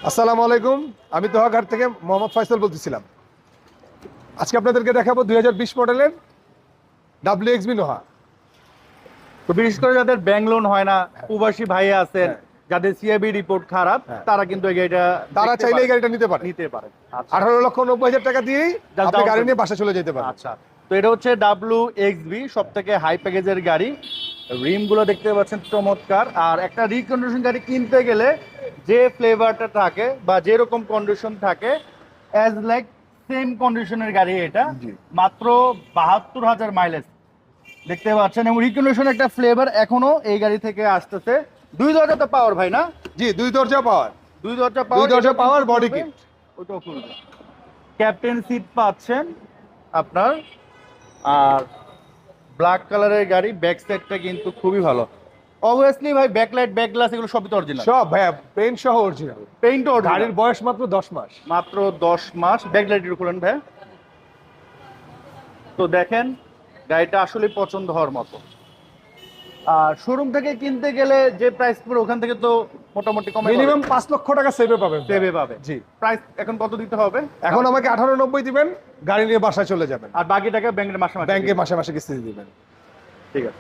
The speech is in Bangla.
আসসালামু আলাইকুম, আমি দোহাঘাট থেকে মোহাম্মদ ফয়সাল বলতেছিলাম। আজকে আপনাদেরকে দেখাবো 2020 মডেলের WXB নোহা। তো বিশেষ করে যাদের ব্যাংক লোন হয় না, প্রবাসী ভাই আছেন, হ্যাঁ। যাদের সিআইবি রিপোর্ট খারাপ, হ্যাঁ। তারা কিন্তু এই গাড়িটা তারা দেখতে চাইলে এই পারেন, গাড়িটা নিতে পারে। নিতে পারেন। আচ্ছা 18,90,000 টাকা দিয়েই Just আপনি down গাড়ি নিয়ে payment। বাসা চলে যেতে পারেন। আচ্ছা, তো এটা হচ্ছে WXB, সব থেকে হাই প্যাকেজের গাড়ি। রিম গুলো দেখতে পাচ্ছেন চমৎকার। আর একটা রিকন্ডিশন গাড়ি কিনতে গেলে যে ফ্লেভারটা থাকে বা যেরকম কন্ডিশন থাকে, অ্যাজ লাইক সেম কন্ডিশনের গাড়ি এটা। জি। মাত্র 72,000 মাইলেজ দেখতে পাচ্ছেন, এবং রিকন্ডিশন একটা ফ্লেভার এখনো এই গাড়ি থেকে আসতেছে। 2 দরজা তো পাওয়ার ভাই না? জি, 2 দরজা পাওয়ার। 2 দরজা 2 পাওয়ার, দরজা পাওয়ার, বডি কিট। ওটাও খুলবে। ক্যাপ্টেন সিট পাচ্ছেন আপনার। আর ব্ল্যাক কালারের গাড়ি, ব্যাক সাইডটা কিন্তু খুবই ভালো। অবভিয়াসলি ভাই, ব্যাকলাইট, ব্যাক গ্লাস এগুলো সবই তো অরিজিনাল। সব ভাইয়া পেইন্ট সহ অরিজিনাল। Paint original. গাড়ির বয়স মাত্র 10 মাস। মাত্র 10 মাস। ব্যাকলাইট একটু খুলেন ভাই। তো দেখেন, গাড়িটা আসলে পছন্দ হওয়ার মতো। আর শোরুম থেকে কিনতে গেলে যে প্রাইস পড়ে, ওখান থেকে তো মোটামুটি কমে মিনিমাম 5 লক্ষ টাকা সেভে পাবেন। সেভে পাবে। জি। প্রাইস এখন কত দিতে হবে? এখন আমাকে 18,90 দিবেন, গাড়ি নিয়ে বাসায় চলে যাবেন। আর বাকি টাকা ব্যাংকের মাসে মাসে ব্যাংকে দিবেন। মাসে মাসে কিস্তি দিবেন। ঠিক আছে।